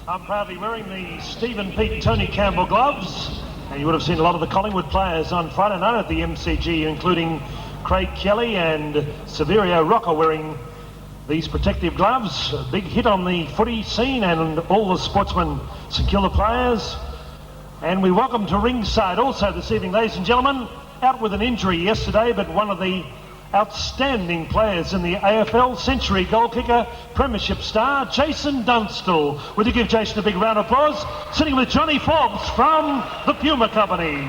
I'm proudly wearing the Stephen Pete Tony Campbell gloves, and you would have seen a lot of the Collingwood players on Friday night at the MCG, including Craig Kelly and Severio Rocca wearing these protective gloves. A big hit on the footy scene and all the sportsmen St Kilda players. And we welcome to ringside also this evening, ladies and gentlemen, out with an injury yesterday, but one of the outstanding players in the AFL, century goal kicker, premiership star, Jason Dunstall. Would you give Jason a big round of applause? Sitting with Johnny Forbes from the Puma Company.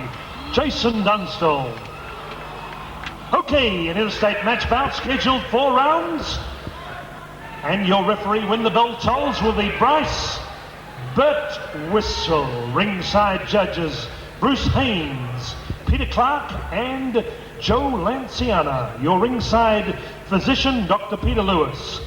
Jason Dunstall. Okay, an interstate match bout scheduled 4 rounds. And your referee when the bell tolls will be Bryce Burt Whistle. Ringside judges Bruce Haynes, Peter Clark and Joe Lanciana. Your ringside physician, Dr. Peter Lewis.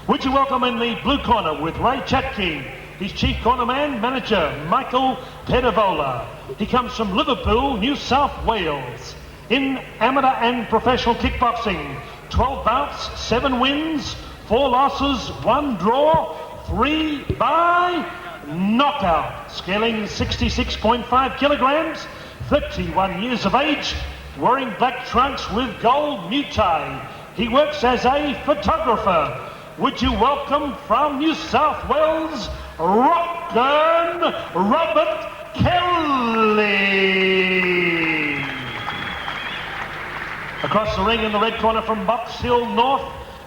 Would you welcome in the blue corner with Ray Chatke, his chief cornerman, manager Michael Pedavola. He comes from Liverpool, New South Wales. In amateur and professional kickboxing, 12 bouts, 7 wins, 4 losses, 1 draw, 3 by knockout. Scaling 66.5 kilograms, 31 years of age, wearing black trunks with gold mutae. He works as a photographer. Would you welcome from New South Wales, Rockin' Robert Kelly. Across the ring in the red corner from Box Hill North,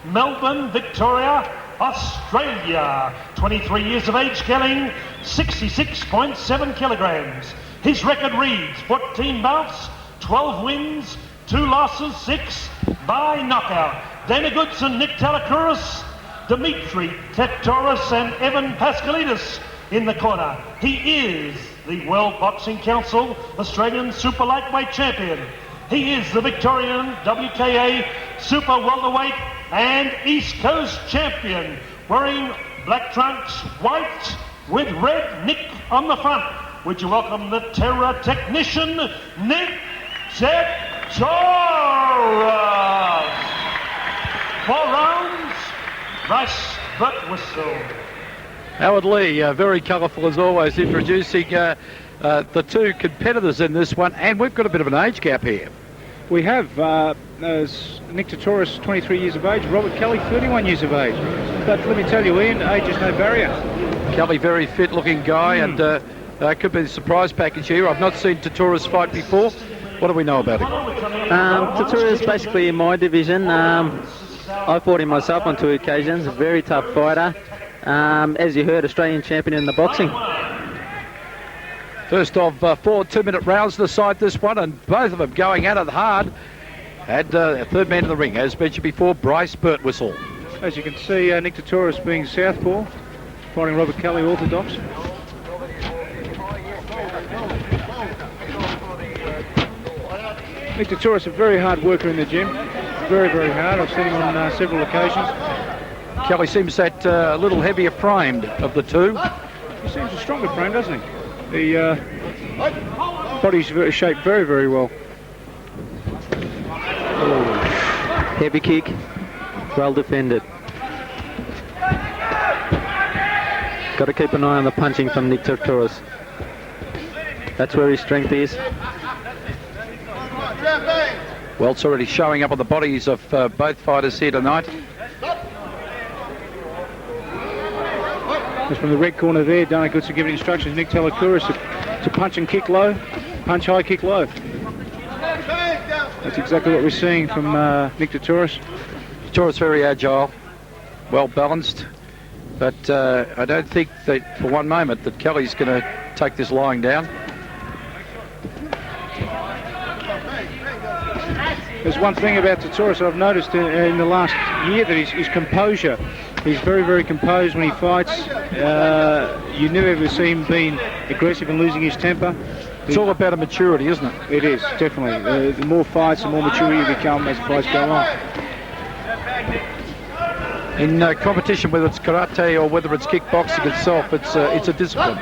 Melbourne, Victoria, Australia. 23 years of age, scaling 66.7 kilograms. His record reads 14 bouts, 12 wins, 2 losses, 6 by knockout. Dana Goodson, Nick Talakouris, Dimitri Tetoros and Evan Pascalidis in the corner. He is the World Boxing Council Australian Super Lightweight Champion. He is the Victorian WKA Super Welterweight and East Coast Champion, wearing black trunks, white with red Nick on the front. Would you welcome the Terror Technician, Nick Tetoros. 4 rounds, Bryce Burt Whistle. Howard Lee, very colourful as always, introducing the 2 competitors in this one, and we've got a bit of an age gap here. We have Nick Tetoros, 23 years of age, Robert Kelly, 31 years of age. But let me tell you, Ian, age is no barrier. Kelly, very fit-looking guy, and could be the surprise package here. I've not seen Tetoros fight before. What do we know about him? Tetoros is basically in my division. I fought him myself on 2 occasions. A very tough fighter. As you heard, Australian champion in the boxing. First of 4 2-minute rounds to decide this one, and both of them going at it hard. And a third man in the ring, as mentioned before, Bryce Burt Whistle. As you can see, Nick Tetoros being southpaw, fighting Robert Kelly orthodox. Nick Tetoros, a very hard worker in the gym. Very, very hard. I've seen him on several occasions. Kelly seems that a little heavier framed of the 2. He seems a stronger frame, doesn't he? The body's shaped very, very well. Heavy kick, well defended. Got to keep an eye on the punching from Nick Tetoros. That's where his strength is. Well, it's already showing up on the bodies of both fighters here tonight. Just from the red corner there, Dana Goodson giving instructions, Nick Talakouris to punch and kick low, punch high, kick low. That's exactly what we're seeing from Nick Tetoros. Tetoros very agile, well balanced, but I don't think that for one moment that Kelly's going to take this lying down. There's one thing about Tetoros I've noticed in the last year, that his composure. He's very, very composed when he fights. You never ever see him being aggressive and losing his temper. It's all about a maturity, isn't it? It is, definitely. The more fights, the more mature you become as fights go on. In competition, whether it's karate or whether it's kickboxing itself, it's a discipline.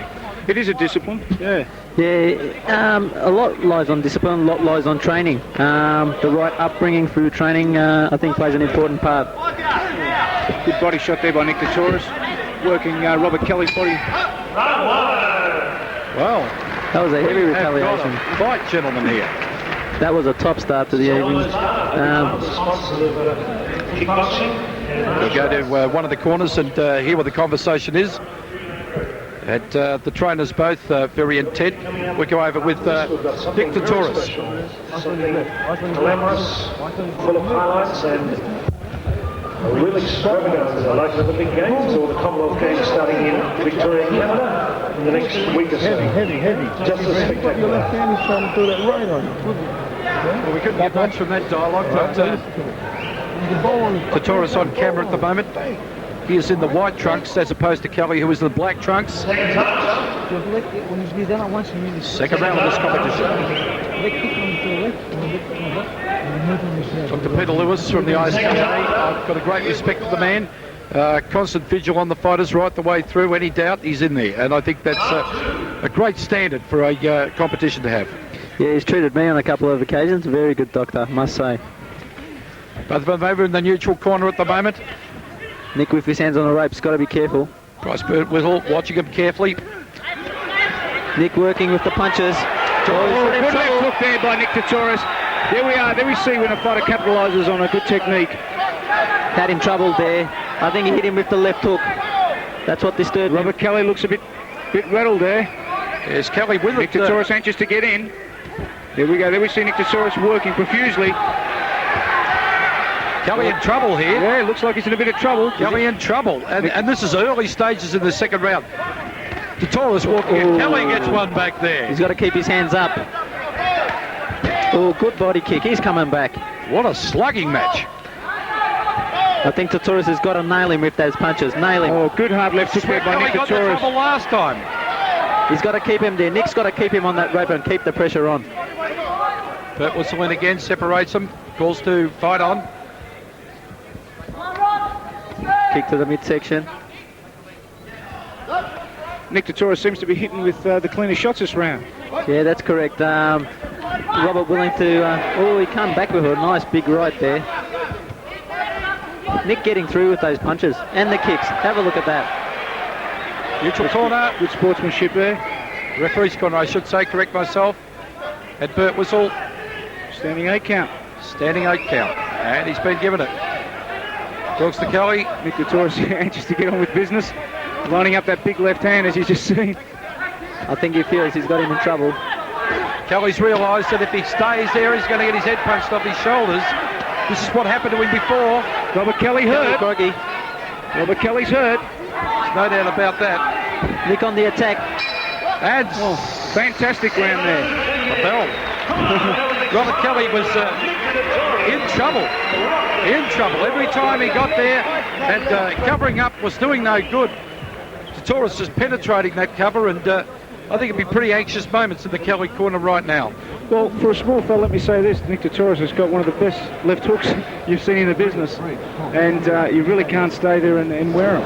It is a discipline, yeah. Yeah, a lot lies on discipline, a lot lies on training. The right upbringing through training, I think, plays an important part. Good body shot there by Nick Tetoros, working Robert Kelly's body. Well, that was a heavy retaliation. Fight, gentlemen, here. That was a top start to the evening. We'll go to one of the corners and hear what the conversation is. And the trainers both very intent. We'll go over with Nick Tetoros. Glamorous, full of highlights, and really extravagant, like the big games or the Commonwealth Games starting in Victoria, Canada in the next week or so. Heavy. Just as spectacular. Your left hand is trying to do that right on you. Well, we couldn't get much from that dialogue, but Tetoros on camera at the moment. He is in the white trunks as opposed to Kelly, who is in the black trunks. Second round of this competition. Dr. Peter Lewis from the ISKA. I've got a great respect for the man. Constant vigil on the fighters right the way through. Any doubt, he's in there. And I think that's a great standard for a competition to have. Yeah, he's treated me on a couple of occasions. Very good doctor, must say. Both of them over in the neutral corner at the moment. Nick with his hands on the ropes, got to be careful. Bryce Whittle watching him carefully. Nick working with the punches. Good left hook there by Nick Tetoros. There we are. There we see when a fighter capitalises on a good technique. Had him troubled there. I think he hit him with the left hook. That's what disturbed him. Robert Kelly looks a bit rattled there. There's Kelly with Nick Tetoros anxious to get in. There we go. There we see Nick Tetoros working profusely. Kelly in trouble here. Yeah, looks like he's in a bit of trouble. Kelly in trouble. And this is early stages in the second round. Tetoros walking in. Kelly gets one back there. He's got to keep his hands up. Oh, good body kick. He's coming back. What a slugging match. I think Tetoros has got to nail him with those punches. Nail him. Oh, good hard left hook there by Nick Kelly got in Tetoros. trouble last time. He's got to keep him there. Nick's got to keep him on that rope and keep the pressure on. Bert Whistle in again, separates him. Calls to fight on. Kick to the midsection. Nick Tetoros seems to be hitting with the cleaner shots this round. Yeah, that's correct. Robert willing to... he come back with a nice big right there. Nick getting through with those punches and the kicks. Have a look at that. Neutral corner. Good sportsmanship there. Referee's corner, I should say, correct myself. At Bert Whistle. Standing 8 count. Standing 8 count. And he's been given it. Talks to Kelly. Nick Tetoros anxious to get on with business. Lining up that big left hand as you just seen. I think he feels he's got him in trouble. Kelly's realised that if he stays there, he's going to get his head punched off his shoulders. This is what happened to him before. Robert Kelly hurt. Groggy. Robert Kelly's hurt. No doubt about that. Nick on the attack. And fantastic round there. Bell. Robert Kelly was in trouble. In trouble. Every time he got there and covering up was doing no good. Tetoros just penetrating that cover, and I think it'd be pretty anxious moments in the Kelly corner right now. Well, for a small fella, let me say this. Nick Tetoros has got one of the best left hooks you've seen in the business. And you really can't stay there and wear them.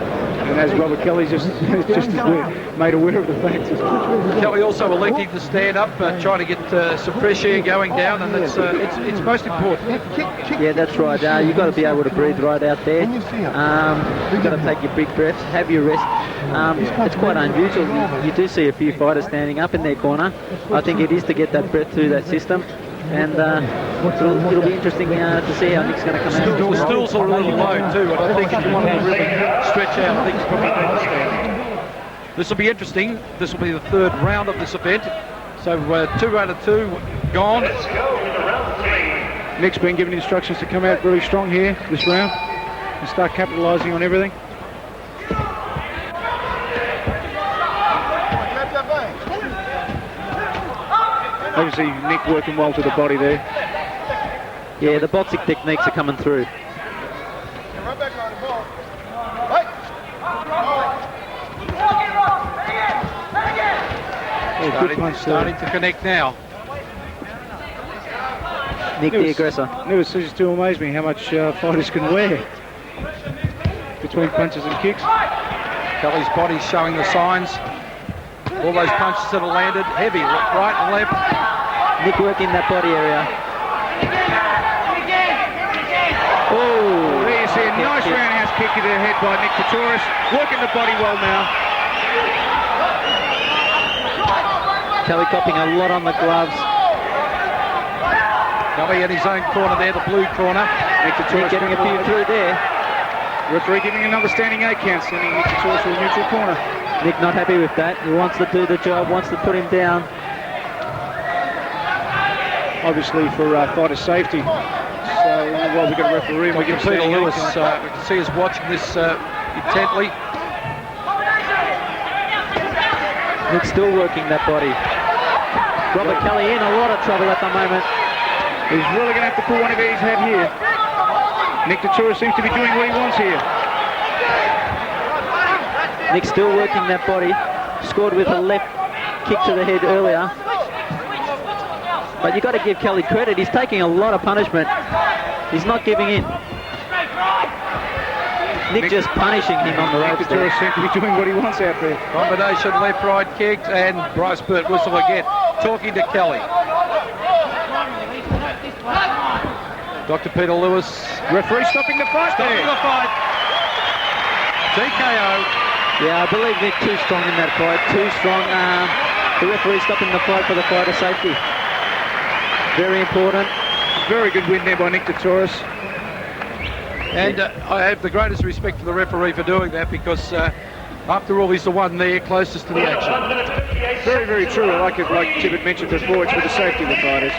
And as Robert Kelly's just made aware of the fact. Kelly also electing to stand up, trying to get some fresh air going down, and it's most important. Yeah, that's right. You've got to be able to breathe right out there. You've got to take your big breaths, have your rest. It's quite unusual. You do see a few fighters standing up in their corner. I think it is to get that breath through that system. And it'll be interesting to see how Nick's going to come out. Stools are a little low too, and I think if you want to really stretch out, I think it's probably going to stand. This will be interesting. This will be the third round of this event. So 2 out of 2 gone. Nick's been given instructions to come out really strong here this round and start capitalising on everything. Obviously, Nick working well to the body there. Yeah, the boxing techniques are coming through. Starting to connect now. Nick the aggressor. Never ceases to amaze me how much fighters can wear between punches and kicks. Kelly's body's showing the signs. All those punches that are landed, heavy, right and left. Nick working that body area. Oh, There you see a nice roundhouse kick to the head by Nick Tetoros. Working the body well now. Kelly copping a lot on the gloves. Kelly in his own corner there, the blue corner. Nick Tetoros Getting a few through there. Referee giving another standing 8 count, sending Nick Tetoros to a neutral corner. Nick not happy with that. He wants to do the job, wants to put him down. Obviously for fighter safety. So while we've got a referee, we Dr. Peter Lewis, we can see us watching this intently. Nick's still working that body. Robert Kelly in a lot of trouble at the moment. He's really going to have to pull one of his head here. Nick Tetoros seems to be doing what he wants here. Nick's still working that body. Scored with a left kick to the head earlier. But you've got to give Kelly credit. He's taking a lot of punishment. He's not giving in. Nick just punishing him on the ropes. Nick Tetoros seems to be doing what he wants out there. Combination left-right kick, and Bryce Burt whistle again, talking to Kelly. Dr. Peter Lewis. Referee stopping the fight Stopping the fight. TKO. Yeah, I believe Nick too strong in that fight. Too strong. The referee stopping the fight for the fighter safety. Very important. Very good win there by Nick Tetoros. And I have the greatest respect for the referee for doing that, because after all, he's the one there closest to the action. Very, very true. Like Tibbet mentioned before, it's for the safety of the fighters.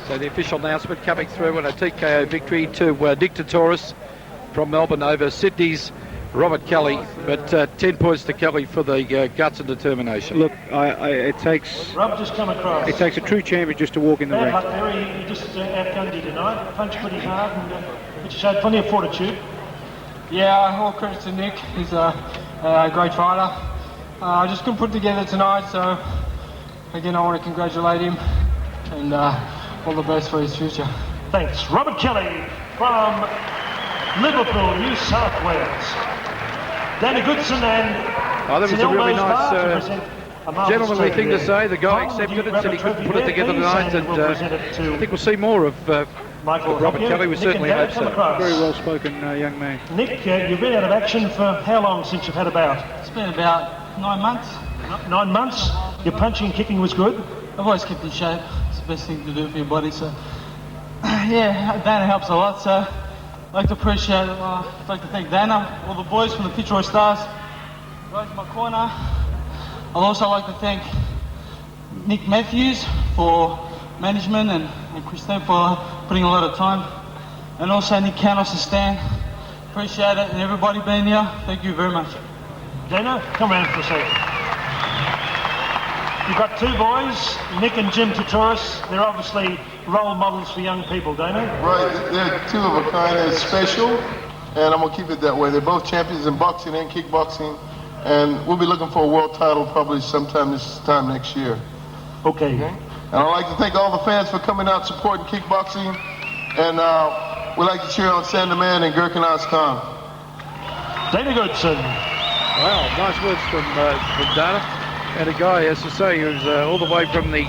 So the official announcement coming through, and a TKO victory to Nick Tetoros from Melbourne over Sydney's Robert Kelly, but 10 points to Kelly for the guts and determination. Look, it takes Rob just come across. a true champion just to walk in the Bad ring. luck there. He just outgunned you tonight. Punched pretty hard, and but you showed plenty of fortitude. Yeah, all credit to Nick. He's a great fighter. I just couldn't put it together tonight, so again I want to congratulate him and all the best for his future. Thanks. Robert Kelly from Liverpool, New South Wales. Danny Goodson and Oh, that was a really nice nice gentlemanly thing to say. The guy accepted it, said he couldn't put it together tonight, and I think we'll see more of Robert Kelly. We certainly hope so. Very well spoken young man. Nick, you've been out of action for how long since you've had a bout? It's been about 9 months. 9 months? Your punching and kicking was good? I've always kept in shape. It's the best thing to do for your body. So yeah, Dana helps a lot. So I'd like to appreciate. I'd like to thank Dana, all the boys from the Tetoros Stars, guys in my corner. I'd also like to thank Nick Matthews for management and Christine for putting a lot of time, and also Nick Canos and Stan. Appreciate it, and everybody being here. Thank you very much. Dana, come round for a second. You've got two boys, Nick and Jim Tetoros. They're obviously role models for young people, Dana. Right, they're two of a kind. They're special, and I'm going to keep it that way. They're both champions in boxing and kickboxing, and we'll be looking for a world title probably sometime this time next year. Okay. And I'd like to thank all the fans for coming out supporting kickboxing, and we'd like to cheer on Sander Man and Gurkan Khan. Dana Goodson. Well, nice words from Dana. And a guy, as I say, who's all the way from the